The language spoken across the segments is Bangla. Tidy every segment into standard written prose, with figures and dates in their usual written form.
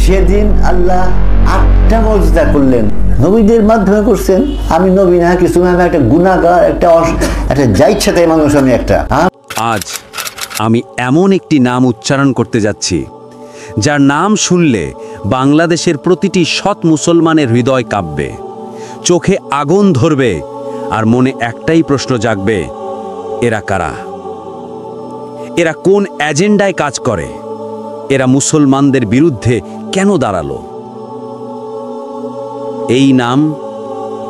সেদিন আল্লাহ 8টা মুজজা করলেন, নবীদের মাধ্যমে করছেন। আমি নবী না কিছু, আমি একটা গুনাহগার, একটা যাইচ্ছাতে মানুষ। আমি আজ আমি এমন একটি নাম উচ্চারণ করতে যাচ্ছি যার নাম শুনলে বাংলাদেশের প্রতিটি সৎ মুসলমানের হৃদয় কাঁপবে, চোখে আগুন ধরবে, আর মনে একটাই প্রশ্ন জাগবে, এরা কারা? এরা কোন এজেন্ডায় কাজ করে? এরা মুসলমানদের বিরুদ্ধে কেন দাঁড়ালো? এই নাম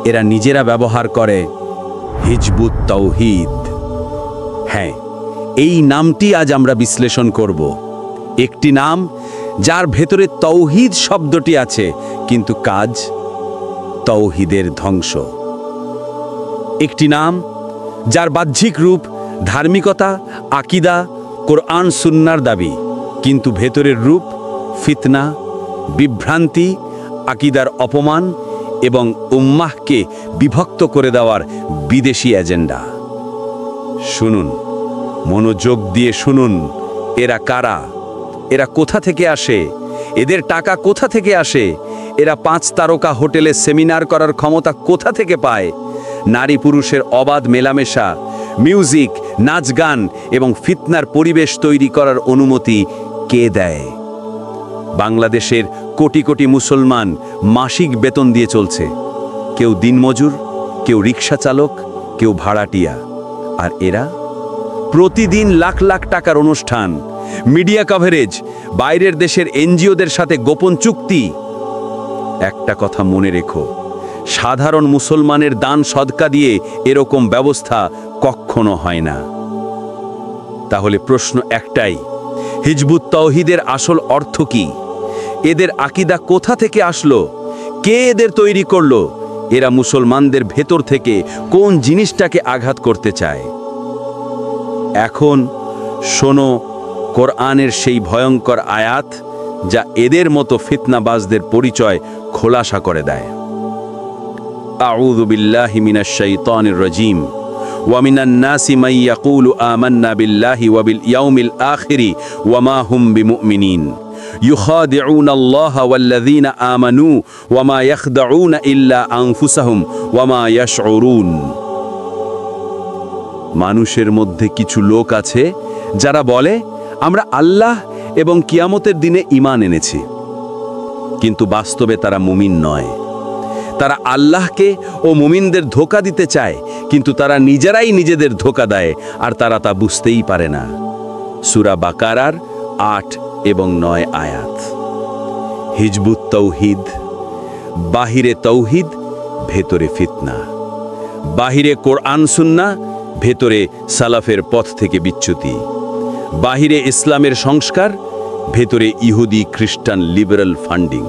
এরা নিজেরা ব্যবহার করে, হিজবুত তাওহীদ। হ্যাঁ, এই নামটি আজ আমরা বিশ্লেষণ করব। একটি নাম যার ভেতরে তাওহীদ শব্দটি আছে, কিন্তু কাজ তাওহীদের ধ্বংস। একটি নাম যার বাহ্যিক রূপ ধার্মিকতা, আকীদা, কোরআন সুন্নাহর দাবি, কিন্তু ভেতরের রূপ ফিতনা, বিভ্রান্তি, আকীদার অপমান এবং উম্মাহকে বিভক্ত করে দেওয়ার বিদেশি এজেন্ডা। শুনুন, মনোযোগ দিয়ে শুনুন, এরা কারা? এরা কোথা থেকে আসে? এদের টাকা কোথা থেকে আসে? এরা 5 তারকা হোটেলে সেমিনার করার ক্ষমতা কোথা থেকে পায়? নারী পুরুষের অবাধ মেলামেশা, মিউজিক, নাচ গান এবং ফিতনার পরিবেশ তৈরি করার অনুমতি কে দেয়? বাংলাদেশের কোটি কোটি মুসলমান মাসিক বেতন দিয়ে চলছে। কেউ দিনমজুর, কেউ রিক্সা চালক, কেউ ভাড়াটিয়া। আর এরা প্রতিদিন লাখ লাখ টাকার অনুষ্ঠান, মিডিয়া কভারেজ, বাইরের দেশের এনজিওদের সাথে গোপন চুক্তি। একটা কথা মনে রেখো, সাধারণ মুসলমানের দান সদকা দিয়ে এরকম ব্যবস্থা কখনো হয় না। তাহলে প্রশ্ন একটাই, হিজবুত তাওহীদের আসল অর্থ কি? এদের আকীদা কোথা থেকে আসলো? কে এদের তৈরি করলো? এরা মুসলমানদের ভেতর থেকে কোন জিনিসটাকে আঘাত করতে চায়? এখন শোনো কোরআনের সেই ভয়ঙ্কর আয়াত যা এদের মতো ফিতনাবাজদের পরিচয় খোলাসা করে দেয়। আউযু বিল্লাহি মিনাশ শাইতানির রাজীম। ওয়া মিনান নাসি মান ইয়াকুলু আমান্না বিল্লাহি ওয়া বিল ইয়াউমিল আখিরি ওয়া মা হুম বিমুমিনিন ইউখাদিউনা আল্লাহা ওয়াল্লাযীনা আমানু ওয়া মা ইয়াখদাউনা ইল্লা আনফুসাহুম ওয়া মা ইয়াশউরুন। মানুষের মধ্যে কিছু লোক আছে যারা বলে, আমরা আল্লাহ এবং কিয়ামতের দিনে ঈমান এনেছি, কিন্তু বাস্তবে তারা মুমিন নয়। তারা আল্লাহকে ও মুমিনদের ধোঁকা দিতে চায়, কিন্তু তারা নিজেরাই নিজেদের ধোঁকা দেয়, আর তারা তা বুঝতেই পারে না। সূরা বাকারার 8 এবং 9 আয়াত। হিজবুত তাওহীদ, বাহিরে তাওহীদ, ভেতরে ফিতনা। বাহিরে কোরআন সুন্নাহ, ভেতরে সালাফের পথ থেকে বিচ্যুতি। বাহিরে ইসলামের সংস্কার, ভেতরে ইহুদি খ্রিস্টান লিবারেল ফান্ডিং।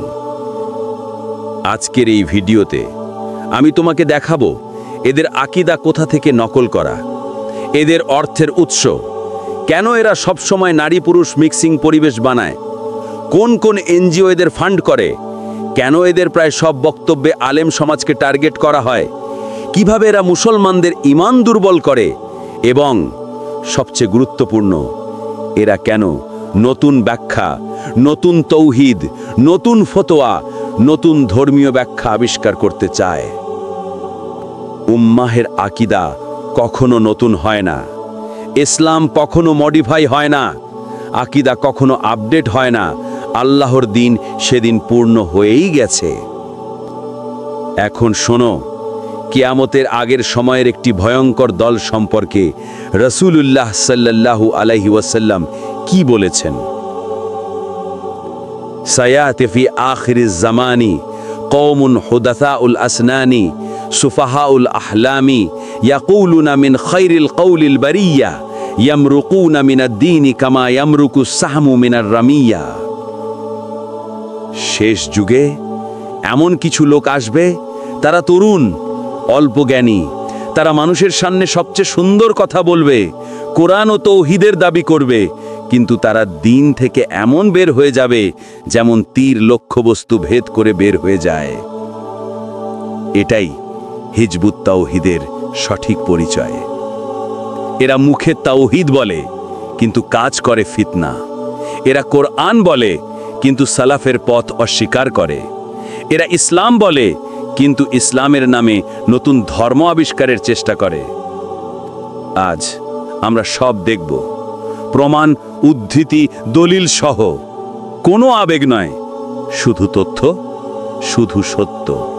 আজকের এই ভিডিওতে আমি তোমাকে দেখাবো এদের আকীদা কোথা থেকে নকল করা, এদের অর্থের উৎস, কেন এরা সবসময় নারী পুরুষ মিক্সিং পরিবেশ বানায়, কোন কোন এনজিও এদের ফান্ড করে, কেন এদের প্রায় সব বক্তব্যে আলেম সমাজকে টার্গেট করা হয়, কিভাবে এরা মুসলমানদের ঈমান দুর্বল করে, এবং সবচেয়ে গুরুত্বপূর্ণ, এরা কেন নতুন ব্যাখ্যা, নতুন তাওহীদ, নতুন ফতোয়া, নতুন ধর্মীয় ব্যাখ্যা আবিষ্কার করতে চায়। উম্মাহের আকীদা কখনো নতুন হয় না, ইসলাম কখনো মডিফাই হয় না, আকীদা কখনো আপডেট হয় না। আল্লাহর দিন সেদিন পূর্ণ হয়েই গেছে। এখন শোনো কিয়ামতের আগের সময়ের একটি ভয়ঙ্কর দল সম্পর্কে রাসূলুল্লাহ সাল্লাল্লাহু আলাইহি ওয়াসাল্লাম কি বলেছেন। সায়াতি ফি আখিরিজ জামানি কওমুন হুদাসাউল আসনানি সুফাহাউল আহলামি ইয়াকুলুনা মিন খায়রিল কওলিল বারিয়া ইয়ামরুকুনা মিনাদ দীনি কামা ইয়ামরুকুস সাহমু মিনার রামিয়া। শেষ যুগে এমন কিছু লোক আসবে, তারা তরুণ, অল্প জ্ঞানী, তারা মানুষের সামনে সবচেয়ে সুন্দর কথা বলবে, কোরআন ও তাওহীদের দাবি করবে, কিন্তু তারা দিন থেকে এমন বের হয়ে যাবে যেমন তীর লক্ষ্যবস্তু ভেদ করে বের হয়ে যায়। এটাই হিজবুত তাওহীদের সঠিক পরিচয়। এরা মুখে তাওহীদ বলে, কিন্তু কাজ করে ফিতনা। এরা কোরআন বলে, কিন্তু সালাফের পথ অস্বীকার করে। এরা ইসলাম বলে কিন্তু ইসলামের নামে নতুন ধর্ম আবিষ্কারের চেষ্টা করে। আজ আমরা সব দেখব, প্রমাণ, উদ্ধৃতি, দলিল সহ। কোনো আবেগ নয়, শুধু তথ্য, শুধু সত্য।